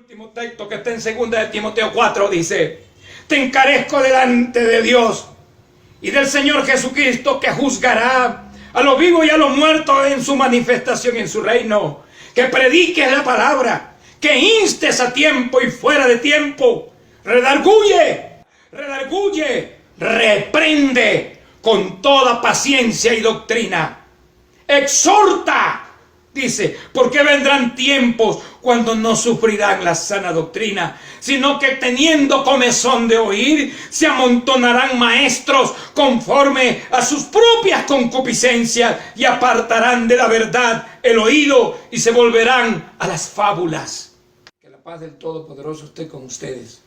Último texto que está en 2 de Timoteo 4 dice: te encarezco delante de Dios y del Señor Jesucristo, que juzgará a los vivos y a los muertos en su manifestación en su reino, que prediques la palabra, que instes a tiempo y fuera de tiempo, redarguye, reprende con toda paciencia y doctrina, exhorta. Dice, porque vendrán tiempos cuando no sufrirán la sana doctrina, sino que teniendo comezón de oír, se amontonarán maestros conforme a sus propias concupiscencias y apartarán de la verdad el oído y se volverán a las fábulas. Que la paz del Todopoderoso esté con ustedes.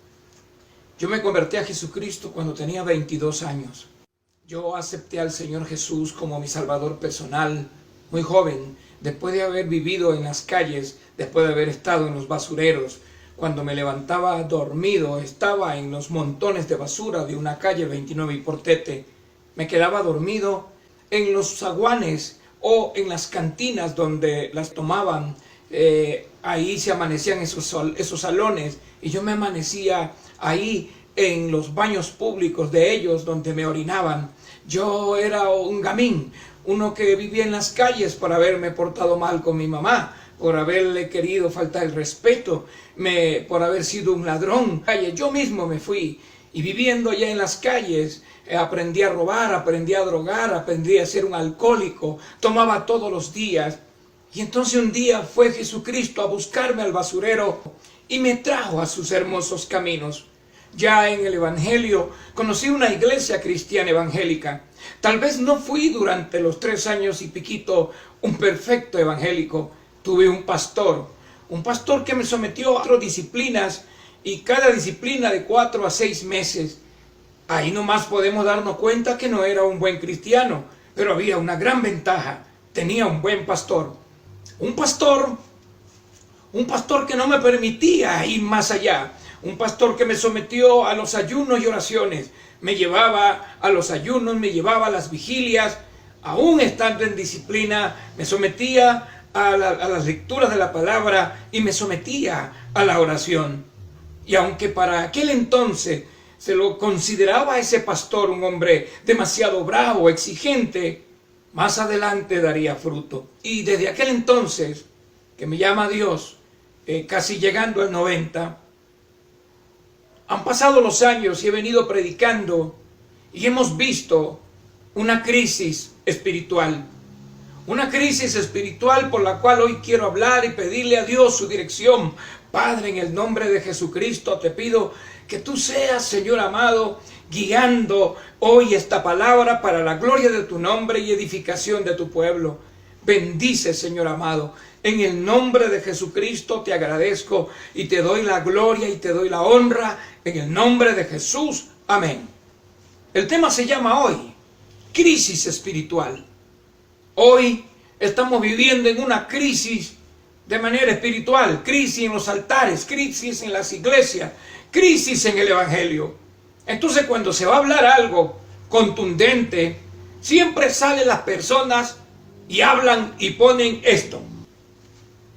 Yo me convertí a Jesucristo cuando tenía 22 años. Yo acepté al Señor Jesús como mi Salvador personal, muy joven, después de haber vivido en las calles, después de haber estado en los basureros. Cuando me levantaba dormido, estaba en los montones de basura de una calle 29 y Portete. Me quedaba dormido en los zaguanes o en las cantinas donde las tomaban. Ahí se amanecían esos salones, y yo me amanecía ahí en los baños públicos de ellos donde me orinaban. Yo era un gamín, uno que vivía en las calles por haberme portado mal con mi mamá, por haberle querido faltar el respeto, por haber sido un ladrón. Yo mismo me fui, y viviendo allá en las calles aprendí a robar, aprendí a drogar, aprendí a ser un alcohólico, tomaba todos los días. Y entonces un día fue Jesucristo a buscarme al basurero y me trajo a sus hermosos caminos. Ya en el Evangelio conocí una iglesia cristiana evangélica. Tal vez no fui durante los 3 años y piquito un perfecto evangélico. Tuve un pastor que me sometió a 4 disciplinas, y cada disciplina de 4 a 6 meses. Ahí nomás podemos darnos cuenta que no era un buen cristiano, pero había una gran ventaja: tenía un buen pastor. Un pastor que no me permitía ir más allá. Un pastor que me sometió a los ayunos y oraciones. Me llevaba a los ayunos, me llevaba a las vigilias. Aún estando en disciplina, me sometía a las lecturas de la palabra y me sometía a la oración. Y aunque para aquel entonces se lo consideraba a ese pastor un hombre demasiado bravo, exigente, más adelante daría fruto. Y desde aquel entonces que me llama Dios, casi llegando al 90, han pasado los años y he venido predicando, y hemos visto una crisis espiritual. Una crisis espiritual por la cual hoy quiero hablar y pedirle a Dios su dirección. Padre, en el nombre de Jesucristo te pido que tú seas, Señor amado, guiando hoy esta palabra para la gloria de tu nombre y edificación de tu pueblo. Bendice, Señor amado. En el nombre de Jesucristo te agradezco y te doy la gloria y te doy la honra. En el nombre de Jesús. Amén. El tema se llama hoy crisis espiritual. Hoy estamos viviendo en una crisis de manera espiritual. Crisis en los altares, crisis en las iglesias, crisis en el evangelio. Entonces, cuando se va a hablar algo contundente, siempre salen las personas y hablan y ponen esto.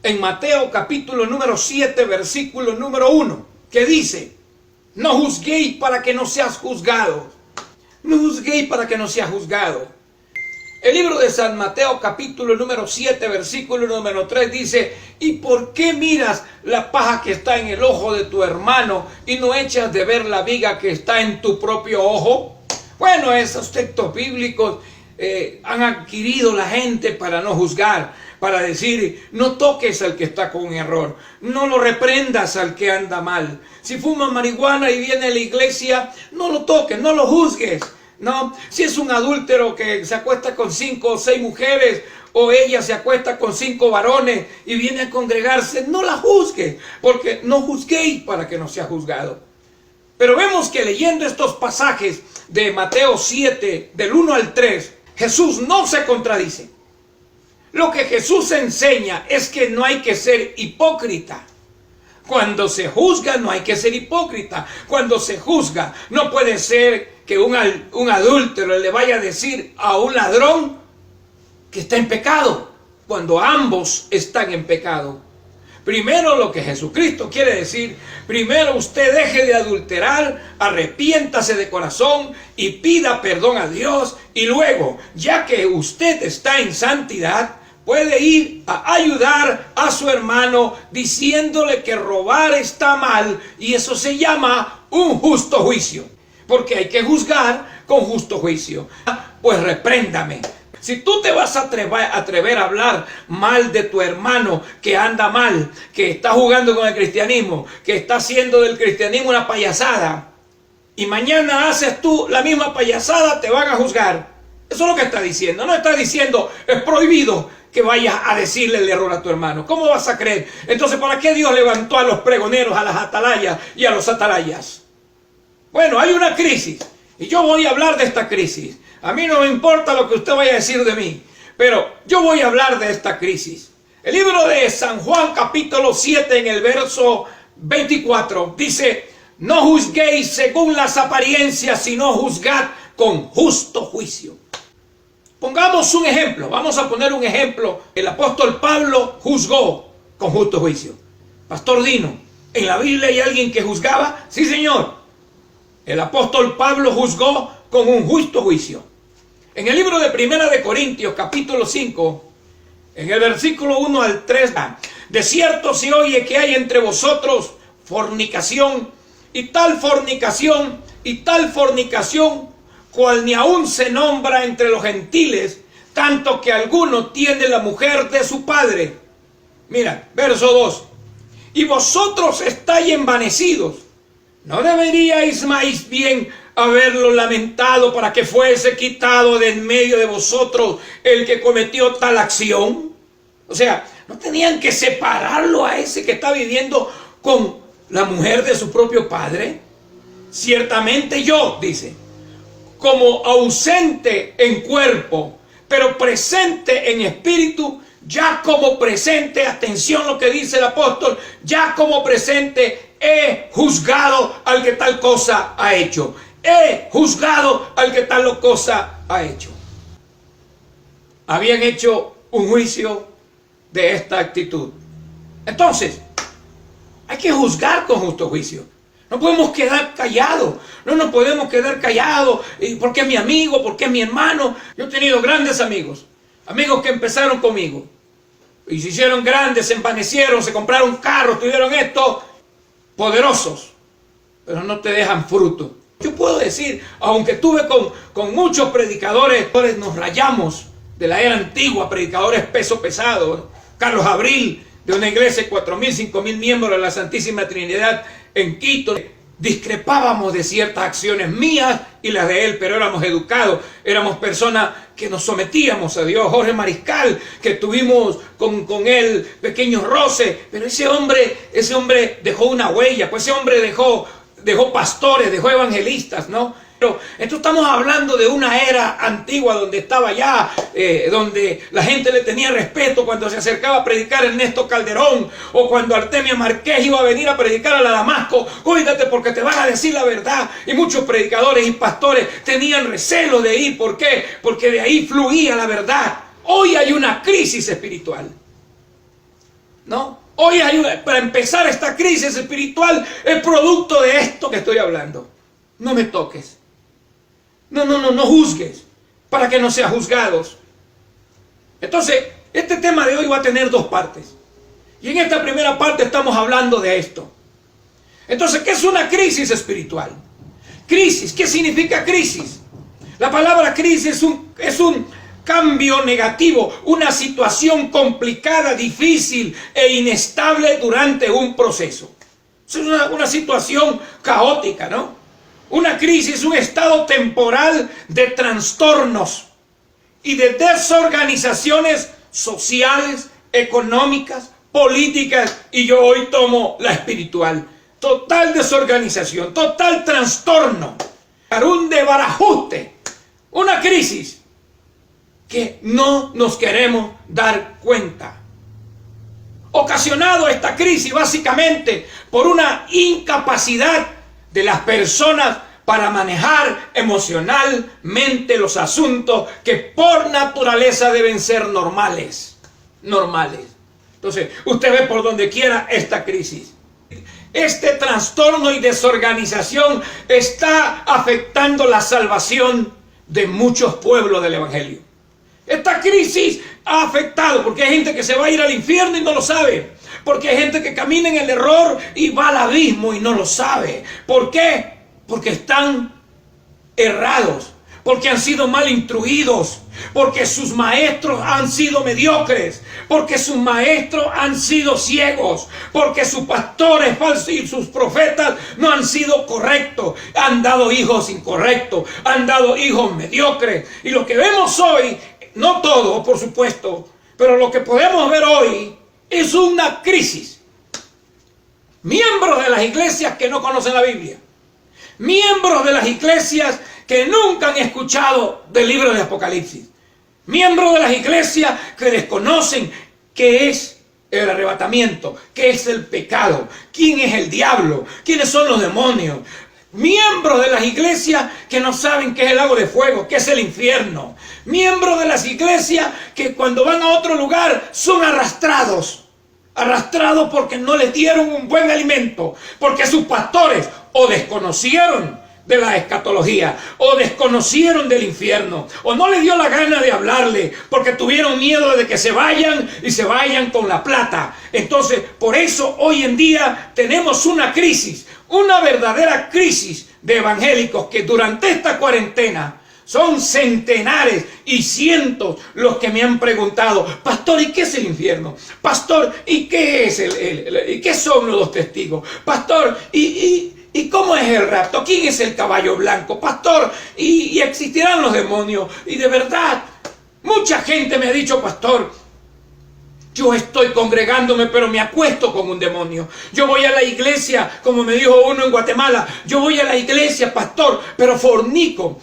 En Mateo capítulo número 7, versículo número 1, que dice: no juzguéis para que no seas juzgados. No juzguéis para que no seas juzgado. El libro de San Mateo capítulo número 7, versículo número 3 dice: ¿y por qué miras la paja que está en el ojo de tu hermano y no echas de ver la viga que está en tu propio ojo? Bueno, esos textos bíblicos han adquirido la gente para no juzgar, para decir: no toques al que está con error, no lo reprendas al que anda mal. Si fuma marihuana y viene a la iglesia, no lo toques, no lo juzgues. No, si es un adúltero que se acuesta con 5 o 6 mujeres, o ella se acuesta con 5 varones y viene a congregarse, no la juzgue, porque no juzguéis para que no sea juzgado. Pero vemos que leyendo estos pasajes de Mateo 7, del 1 al 3, Jesús no se contradice. Lo que Jesús enseña es que no hay que ser hipócrita. Cuando se juzga no hay que ser hipócrita. Cuando se juzga no puede ser que un adúltero le vaya a decir a un ladrón que está en pecado, cuando ambos están en pecado. Primero lo que Jesucristo quiere decir, primero usted deje de adulterar, arrepiéntase de corazón y pida perdón a Dios. Y luego, ya que usted está en santidad, puede ir a ayudar a su hermano diciéndole que robar está mal, y eso se llama un justo juicio. Porque hay que juzgar con justo juicio. Pues repréndame. Si tú te vas a atrever a hablar mal de tu hermano que anda mal, que está jugando con el cristianismo, que está haciendo del cristianismo una payasada, y mañana haces tú la misma payasada, te van a juzgar. Eso es lo que está diciendo. No está diciendo es prohibido que vayas a decirle el error a tu hermano. ¿Cómo vas a creer? Entonces, ¿para qué Dios levantó a los pregoneros, a las atalayas y a los atalayas? Bueno, hay una crisis y yo voy a hablar de esta crisis. A mí no me importa lo que usted vaya a decir de mí, pero yo voy a hablar de esta crisis. El libro de San Juan capítulo 7 en el verso 24 dice: no juzguéis según las apariencias, sino juzgad con justo juicio. Pongamos un ejemplo, vamos a poner un ejemplo. El apóstol Pablo juzgó con justo juicio. Pastor Dino, ¿en la Biblia hay alguien que juzgaba? Sí, señor. El apóstol Pablo juzgó con un justo juicio. En el libro de Primera de Corintios, capítulo 5, en el versículo 1 al 3, de cierto se oye que hay entre vosotros fornicación, y tal fornicación, cual ni aún se nombra entre los gentiles, tanto que alguno tiene la mujer de su padre. Mira, verso 2. Y vosotros estáis envanecidos. ¿No deberíais más bien haberlo lamentado para que fuese quitado de en medio de vosotros el que cometió tal acción? O sea, ¿no tenían que separarlo a ese que está viviendo con la mujer de su propio padre? Ciertamente yo, dice, como ausente en cuerpo, pero presente en espíritu, ya como presente, atención lo que dice el apóstol, ya como presente he juzgado al que tal cosa ha hecho. He juzgado al que tal cosa ha hecho. Habían hecho un juicio de esta actitud. Entonces, hay que juzgar con justo juicio. No podemos quedar callados. No nos podemos quedar callados. Porque es mi amigo, porque es mi hermano. Yo he tenido grandes amigos. Amigos que empezaron conmigo. Y se hicieron grandes, se envanecieron, se compraron carros, tuvieron esto. Poderosos. Pero no te dejan fruto. Yo puedo decir, aunque tuve con muchos predicadores, nos rayamos de la era antigua, predicadores peso pesado. Carlos Abril, de una iglesia de 4.000, 5.000 miembros de la Santísima Trinidad en Quito. Discrepábamos de ciertas acciones mías y las de él, pero éramos educados, éramos personas que nos sometíamos a Dios. Jorge Mariscal, que tuvimos con él pequeños roces, pero ese hombre dejó una huella, pues ese hombre dejó pastores, dejó evangelistas, ¿no? Pero esto estamos hablando de una era antigua donde estaba ya, donde la gente le tenía respeto cuando se acercaba a predicar Ernesto Calderón, o cuando Artemio Márquez iba a venir a predicar a la Damasco. Cuídate porque te van a decir la verdad. Y muchos predicadores y pastores tenían recelo de ir. ¿Por qué? Porque de ahí fluía la verdad. Hoy hay una crisis espiritual, ¿no? Hoy para empezar esta crisis espiritual es producto de esto que estoy hablando. No me toques. No juzgues para que no seas juzgados. Entonces, este tema de hoy va a tener dos partes. Y en esta primera parte estamos hablando de esto. Entonces, ¿qué es una crisis espiritual? Crisis, ¿qué significa crisis? La palabra crisis es un cambio negativo, una situación complicada, difícil e inestable durante un proceso. Es una situación caótica, ¿no? Una crisis, un estado temporal de trastornos y de desorganizaciones sociales, económicas, políticas, y yo hoy tomo la espiritual. Total desorganización, total trastorno, un desbarajuste, una crisis que no nos queremos dar cuenta. Ocasionado esta crisis básicamente por una incapacidad de las personas para manejar emocionalmente los asuntos que por naturaleza deben ser normales. Entonces, usted ve por donde quiera esta crisis. Este trastorno y desorganización está afectando la salvación de muchos pueblos del Evangelio. Esta crisis ha afectado porque hay gente que se va a ir al infierno y no lo sabe. Porque hay gente que camina en el error y va al abismo y no lo sabe. ¿Por qué? Porque están errados. Porque han sido mal instruidos, porque sus maestros han sido mediocres, porque sus maestros han sido ciegos, porque sus pastores falsos y sus profetas no han sido correctos, han dado hijos incorrectos, han dado hijos mediocres. Y lo que vemos hoy, no todo por supuesto, pero lo que podemos ver hoy es una crisis. Miembros de las iglesias que no conocen la Biblia, miembros de las iglesias que nunca han escuchado del libro de Apocalipsis, miembros de las iglesias que desconocen qué es el arrebatamiento, qué es el pecado, quién es el diablo, quiénes son los demonios, miembros de las iglesias que no saben qué es el lago de fuego, qué es el infierno, miembros de las iglesias que cuando van a otro lugar son arrastrados porque no les dieron un buen alimento, porque sus pastores o desconocieron de la escatología, o desconocieron del infierno, o no les dio la gana de hablarle, porque tuvieron miedo de que se vayan y se vayan con la plata. Entonces, por eso hoy en día tenemos una crisis, una verdadera crisis de evangélicos que durante esta cuarentena son centenares y cientos los que me han preguntado: pastor, ¿y qué es el infierno? Pastor, ¿y qué es ¿y qué son los dos testigos? Pastor, ¿y cómo es el rapto? ¿Quién es el caballo blanco? Pastor, ¿y existirán los demonios? Y de verdad, mucha gente me ha dicho: pastor, yo estoy congregándome, pero me acuesto con un demonio. Yo voy a la iglesia, como me dijo uno en Guatemala, yo voy a la iglesia, pastor, pero fornico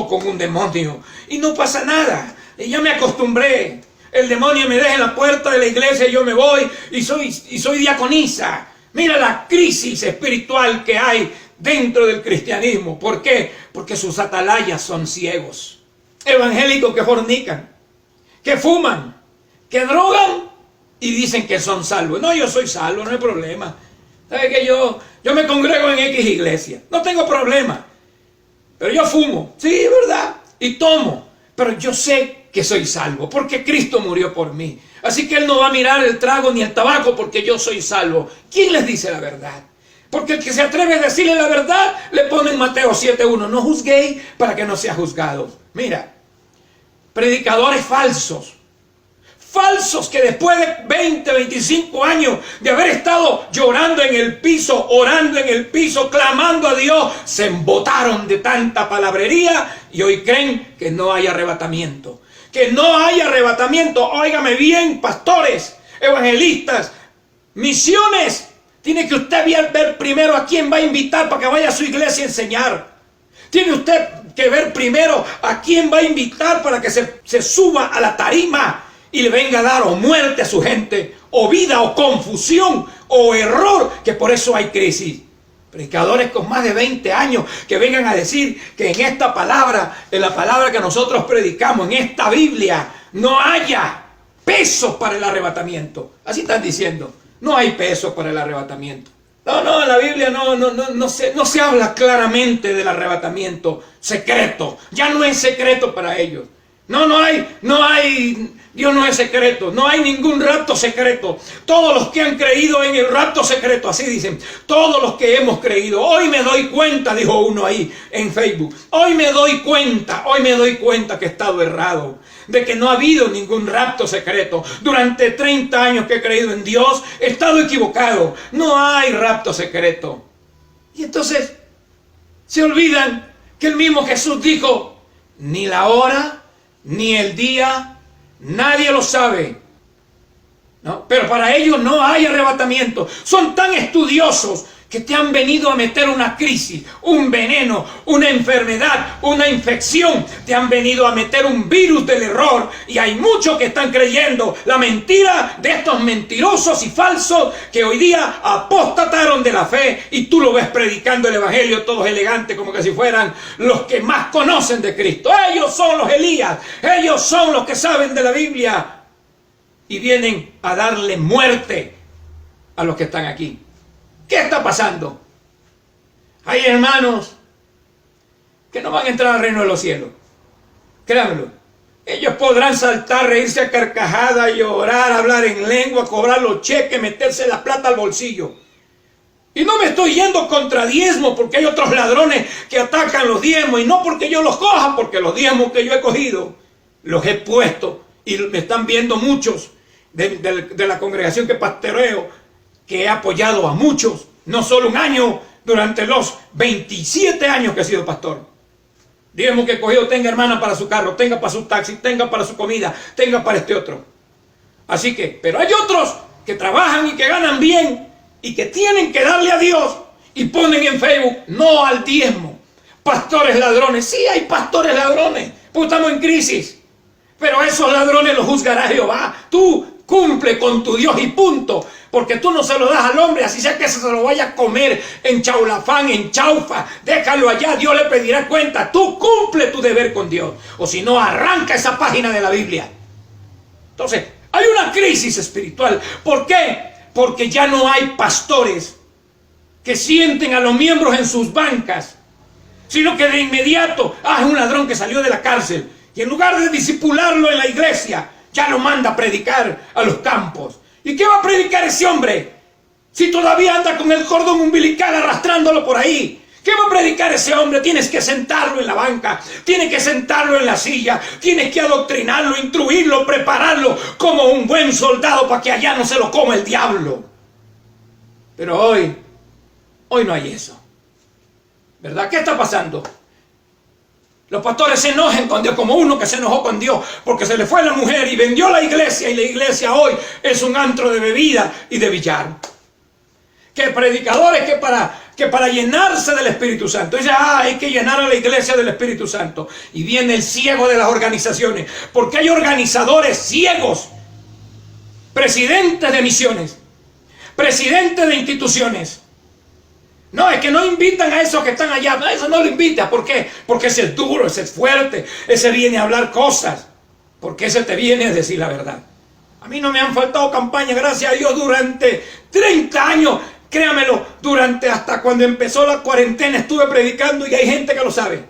con un demonio. Y no pasa nada, y ya me acostumbré. El demonio me deja en la puerta de la iglesia y yo me voy y soy diaconisa. Mira la crisis espiritual que hay dentro del cristianismo. ¿Por qué? Porque sus atalayas son ciegos. Evangélicos que fornican, que fuman, que drogan y dicen que son salvos. No, yo soy salvo, no hay problema. ¿Sabe que yo me congrego en X iglesia? No tengo problema. Pero yo fumo, sí, verdad, y tomo. Pero yo sé que soy salvo porque Cristo murió por mí. Así que Él no va a mirar el trago ni el tabaco porque yo soy salvo. ¿Quién les dice la verdad? Porque el que se atreve a decirle la verdad le pone en Mateo 7:1: no juzguéis para que no sea juzgados. Mira, predicadores falsos que después de 20, 25 años de haber estado llorando en el piso, orando en el piso, clamando a Dios, se embotaron de tanta palabrería y hoy creen que no hay arrebatamiento. Que no hay arrebatamiento. Óigame bien, pastores, evangelistas, misiones. Tiene que usted ver primero a quién va a invitar para que vaya a su iglesia a enseñar. Tiene usted que ver primero a quién va a invitar para que se suba a la tarima y le venga a dar o muerte a su gente, o vida, o confusión, o error, que por eso hay crisis. Predicadores con más de 20 años que vengan a decir que en esta palabra, en la palabra que nosotros predicamos, en esta Biblia, no haya peso para el arrebatamiento. Así están diciendo, no hay peso para el arrebatamiento. No, en la Biblia no se habla claramente del arrebatamiento secreto. Ya no es secreto para ellos. No hay, Dios no es secreto, no hay ningún rapto secreto. Todos los que han creído en el rapto secreto, así dicen, todos los que hemos creído, hoy me doy cuenta, dijo uno ahí en Facebook, hoy me doy cuenta que he estado errado, de que no ha habido ningún rapto secreto. Durante 30 años que he creído en Dios, he estado equivocado, no hay rapto secreto. Y entonces se olvidan que el mismo Jesús dijo: ni la hora ni el día, nadie lo sabe. ¿No? Pero para ellos no hay arrebatamiento. Son tan estudiosos que te han venido a meter una crisis, un veneno, una enfermedad, una infección. Te han venido a meter un virus del error. Y hay muchos que están creyendo la mentira de estos mentirosos y falsos que hoy día apostataron de la fe. Y tú lo ves predicando el evangelio todos elegantes, como que si fueran los que más conocen de Cristo. Ellos son los Elías. Ellos son los que saben de la Biblia. y vienen a darle muerte a los que están aquí. ¿Qué está pasando? Hay hermanos que no van a entrar al reino de los cielos. Créanmelo. Ellos podrán saltar, reírse a carcajada, llorar, hablar en lengua, cobrar los cheques, meterse la plata al bolsillo. Y no me estoy yendo contra diezmo, porque hay otros ladrones que atacan los diezmos, y no porque yo los coja, porque los diezmos que yo he cogido los he puesto, y me están viendo muchos de la congregación que pastoreo, que he apoyado a muchos, no solo un año, durante los 27 años que he sido pastor. Diezmo que he cogido, tenga hermana para su carro, tenga para su taxi, tenga para su comida, tenga para este otro. Así que, pero hay otros que trabajan y que ganan bien, y que tienen que darle a Dios, y ponen en Facebook, no al diezmo. Pastores ladrones. Sí, hay pastores ladrones, pues estamos en crisis. Pero esos ladrones los juzgará Jehová. Tú cumple con tu Dios y punto. Porque tú no se lo das al hombre, así sea que se lo vaya a comer en Chaulafán, en Chaufa. Déjalo allá, Dios le pedirá cuenta. Tú cumple tu deber con Dios. O si no, arranca esa página de la Biblia. Entonces, hay una crisis espiritual. ¿Por qué? Porque ya no hay pastores que sienten a los miembros en sus bancas, sino que de inmediato, es un ladrón que salió de la cárcel, y en lugar de disipularlo en la iglesia, ya lo manda a predicar a los campos. ¿Y qué va a predicar ese hombre si todavía anda con el cordón umbilical arrastrándolo por ahí? ¿Qué va a predicar ese hombre? Tienes que sentarlo en la banca, tienes que sentarlo en la silla, tienes que adoctrinarlo, instruirlo, prepararlo como un buen soldado para que allá no se lo coma el diablo. Pero hoy no hay eso. ¿Verdad? ¿Qué está pasando? Los pastores se enojan con Dios, como uno que se enojó con Dios porque se le fue la mujer y vendió la iglesia, y la iglesia hoy es un antro de bebida y de billar. Que predicadores que para llenarse del Espíritu Santo, dice, hay que llenar a la iglesia del Espíritu Santo, y viene el ciego de las organizaciones, porque hay organizadores ciegos, presidentes de misiones, presidentes de instituciones. No, es que no invitan a esos que están allá, no, eso no lo invita. ¿Por qué? Porque ese es duro, ese es fuerte, ese viene a hablar cosas, porque ese te viene a decir la verdad. A mí no me han faltado campañas, gracias a Dios, durante 30 años. Créamelo, durante hasta cuando empezó la cuarentena estuve predicando, y hay gente que lo sabe.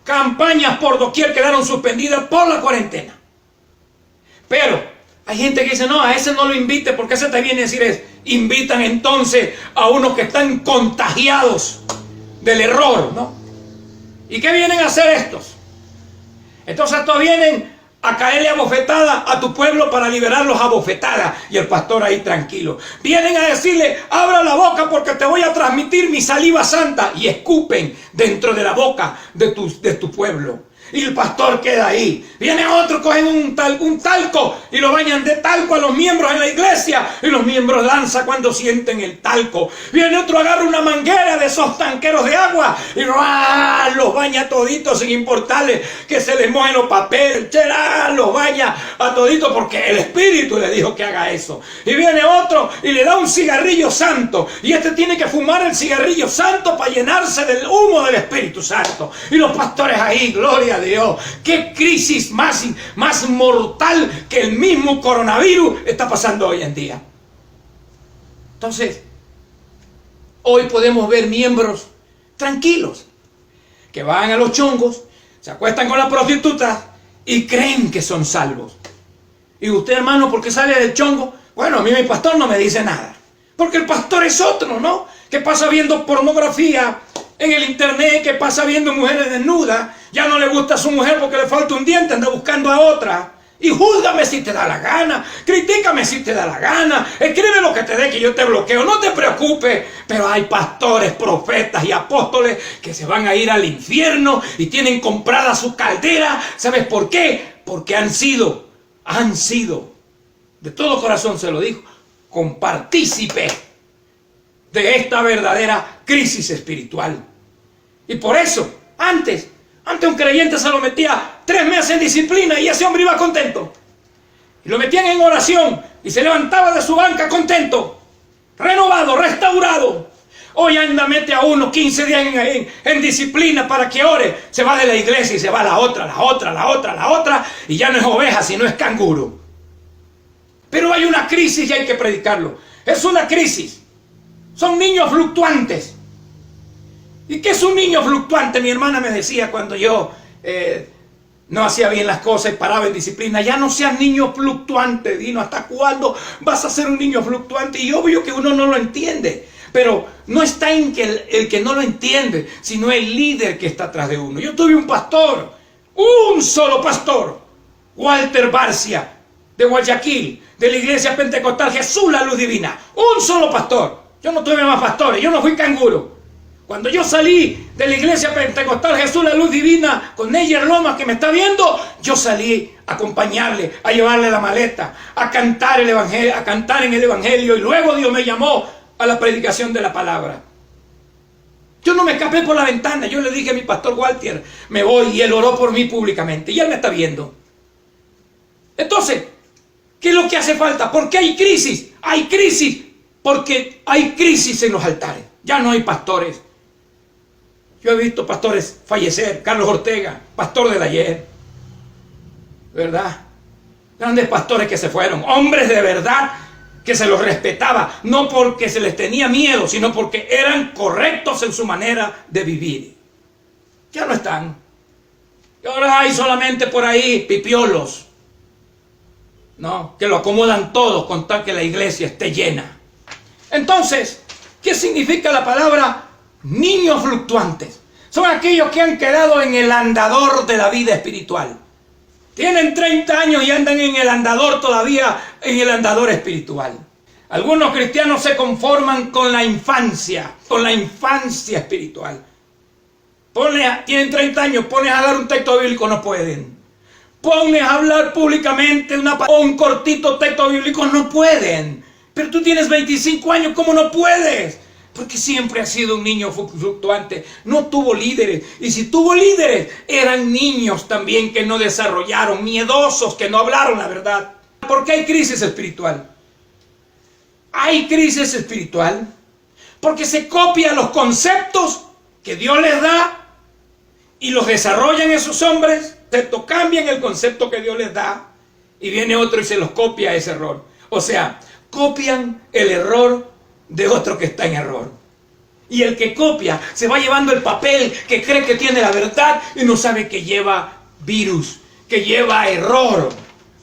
Campañas por doquier quedaron suspendidas por la cuarentena. Pero hay gente que dice, no, a ese no lo invite, porque ese te viene a decir es, invitan entonces a unos que están contagiados del error, ¿no? ¿Y qué vienen a hacer estos? Entonces estos vienen a caerle a bofetada a tu pueblo para liberarlos a bofetada, y el pastor ahí tranquilo. Vienen a decirle, abra la boca porque te voy a transmitir mi saliva santa, y escupen dentro de la boca de tu pueblo. Y el pastor queda ahí. Viene otro, cogen un talco y lo bañan de talco a los miembros en la iglesia, y los miembros lanzan cuando sienten el talco. Viene otro, agarra una manguera de esos tanqueros de agua y los baña toditos sin importarle que se les mojen los papeles. Los baña a toditos porque el Espíritu le dijo que haga eso. Y viene otro y le da un cigarrillo santo, y este tiene que fumar el cigarrillo santo para llenarse del humo del Espíritu Santo. Y los pastores ahí, gloria a Dios. Qué crisis más mortal que el mismo coronavirus está pasando hoy en día. Entonces, hoy podemos ver miembros tranquilos que van a los chongos, se acuestan con la prostituta y creen que son salvos. Y usted, hermano, ¿por qué sale del chongo? Bueno, a mí mi pastor no me dice nada, porque el pastor es otro, ¿no? Que pasa viendo pornografía en el internet, que pasa viendo mujeres desnudas, ya no le gusta a su mujer porque le falta un diente, anda buscando a otra. Y júzgame si te da la gana, critícame si te da la gana, escribe lo que te dé que yo te bloqueo, no te preocupes. Pero hay pastores, profetas y apóstoles que se van a ir al infierno y tienen comprada su caldera. ¿Sabes por qué? Porque han sido, de todo corazón se lo digo, compartícipes de esta verdadera crisis espiritual. Y por eso, antes un creyente se lo metía 3 meses en disciplina y ese hombre iba contento. Y lo metían en oración y se levantaba de su banca contento, renovado, restaurado. Hoy anda, mete a uno 15 días en disciplina para que ore. Se va de la iglesia y se va a la otra, y ya no es oveja, sino es canguro. Pero hay una crisis y hay que predicarlo. Es una crisis. Son niños fluctuantes. ¿Y qué es un niño fluctuante? Mi hermana me decía cuando yo no hacía bien las cosas y paraba en disciplina: ya no seas niño fluctuante, Dino. ¿Hasta cuándo vas a ser un niño fluctuante? Y obvio que uno no lo entiende. Pero no está en que el que no lo entiende, sino el líder que está atrás de uno. Yo tuve un pastor, un solo pastor, Walter Barcia, de Guayaquil, de la iglesia pentecostal Jesús la Luz Divina. Un solo pastor. Yo no tuve más pastores, yo no fui canguro. Cuando yo salí de la iglesia pentecostal Jesús la Luz Divina con Neyer Lomas, que me está viendo, yo salí a acompañarle, a llevarle la maleta, a cantar el evangelio, a cantar en el evangelio, y luego Dios me llamó a la predicación de la palabra. Yo no me escapé por la ventana. Yo le dije a mi pastor Walter: me voy, y él oró por mí públicamente, y él me está viendo. Entonces, ¿qué es lo que hace falta? ¿Por qué hay crisis? Hay crisis porque hay crisis en los altares. Ya no hay pastores. Yo he visto pastores fallecer. Carlos Ortega, pastor del ayer, ¿verdad? Grandes pastores que se fueron, hombres de verdad que se los respetaba, no porque se les tenía miedo, sino porque eran correctos en su manera de vivir. Ya no están. Y ahora hay solamente por ahí pipiolos, ¿no?, que lo acomodan todo con tal que la iglesia esté llena. Entonces, ¿qué significa la palabra niños fluctuantes? Son aquellos que han quedado en el andador de la vida espiritual. Tienen 30 años y andan en el andador todavía, en el andador espiritual. Algunos cristianos se conforman con la infancia espiritual. Tienen 30 años, pones a dar un texto bíblico, no pueden. Pones a hablar públicamente un cortito texto bíblico, no pueden. Pero tú tienes 25 años, ¿cómo no puedes? Porque siempre ha sido un niño fluctuante, no tuvo líderes. Y si tuvo líderes, eran niños también que no desarrollaron, miedosos, que no hablaron la verdad. ¿Por qué hay crisis espiritual? Hay crisis espiritual porque se copian los conceptos que Dios les da y los desarrollan esos hombres, cambian el concepto que Dios les da y viene otro y se los copia ese error. O sea, copian el error de otro que está en error. Y el que copia se va llevando el papel que cree que tiene la verdad y no sabe que lleva virus, que lleva error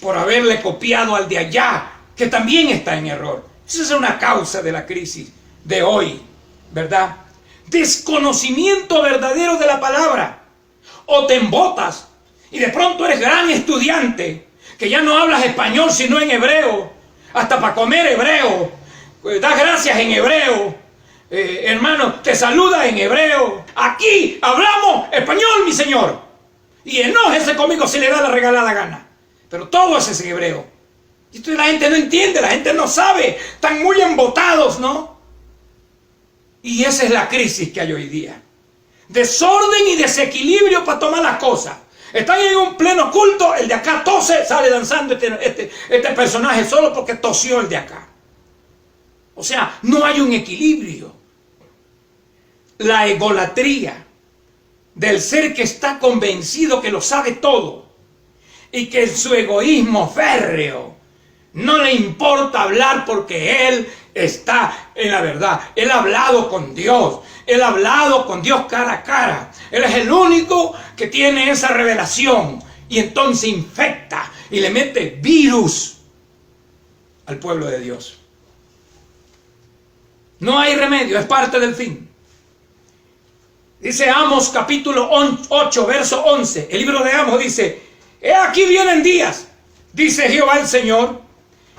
por haberle copiado al de allá, que también está en error. Esa es una causa de la crisis de hoy, ¿verdad? Desconocimiento verdadero de la palabra. O te embotas y de pronto eres gran estudiante, que ya no hablas español sino en hebreo, hasta para comer hebreo, das gracias en hebreo, hermano, te saluda en hebreo. Aquí hablamos español, mi señor, y enójese conmigo si le da la regalada gana, pero todo eso es en hebreo. Y entonces la gente no entiende, la gente no sabe, están muy embotados, ¿no? Y esa es la crisis que hay hoy día. Desorden y desequilibrio para tomar las cosas. Están en un pleno culto, el de acá tose, sale danzando este personaje solo porque tosió el de acá. O sea, no hay un equilibrio. La egolatría del ser que está convencido que lo sabe todo y que en su egoísmo férreo no le importa hablar porque él está en la verdad. Él ha hablado con Dios. Él ha hablado con Dios cara a cara. Él es el único que tiene esa revelación. Y entonces infecta y le mete virus al pueblo de Dios. No hay remedio, es parte del fin. Dice Amos capítulo 8, verso 11. El libro de Amos dice: he aquí vienen días, dice Jehová el Señor,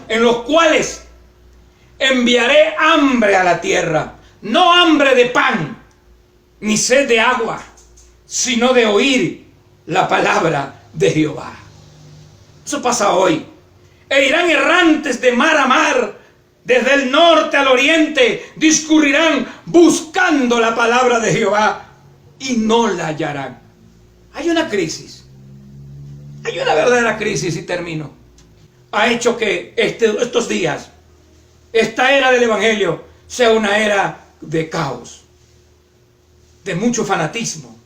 en los cuales enviaré hambre a la tierra. No hambre de pan, ni sed de agua, sino de oír la palabra de Jehová. Eso pasa hoy. E irán errantes de mar a mar, desde el norte al oriente, discurrirán buscando la palabra de Jehová y no la hallarán. Hay una crisis. Hay una verdadera crisis, y termino. Ha hecho que estos días, esta era del evangelio, sea una era de caos, de mucho fanatismo,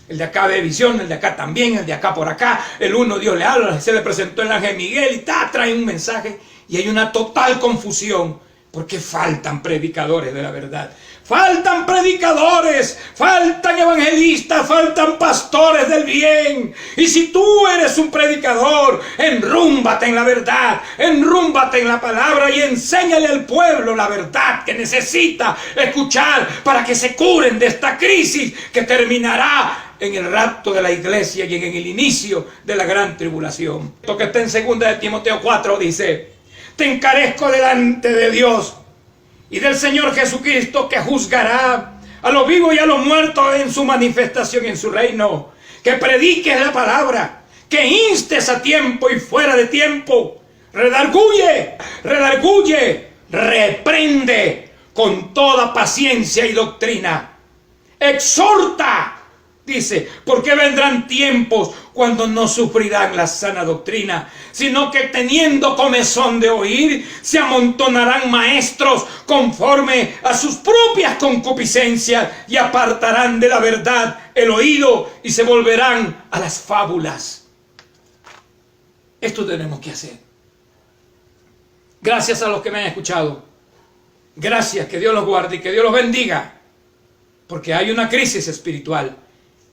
El de acá ve visión, el de acá también, el de acá por acá. El uno Dios le habla, se le presentó el ángel Miguel y trae un mensaje. Y hay una total confusión porque faltan predicadores de la verdad. Faltan predicadores, faltan evangelistas, faltan pastores del bien. Y si tú eres un predicador, enrúmbate en la verdad, enrúmbate en la palabra y enséñale al pueblo la verdad que necesita escuchar para que se curen de esta crisis que terminará en el rapto de la iglesia y en el inicio de la gran tribulación. Esto que está en 2 de Timoteo 4 dice: te encarezco delante de Dios y del Señor Jesucristo, que juzgará a los vivos y a los muertos en su manifestación en su reino, que prediques la palabra, que instes a tiempo y fuera de tiempo, redarguye, reprende con toda paciencia y doctrina, exhorta. Dice, porque vendrán tiempos cuando no sufrirán la sana doctrina, sino que teniendo comezón de oír, se amontonarán maestros conforme a sus propias concupiscencias y apartarán de la verdad el oído y se volverán a las fábulas. Esto tenemos que hacer. Gracias a los que me han escuchado. Gracias, que Dios los guarde y que Dios los bendiga, porque hay una crisis espiritual.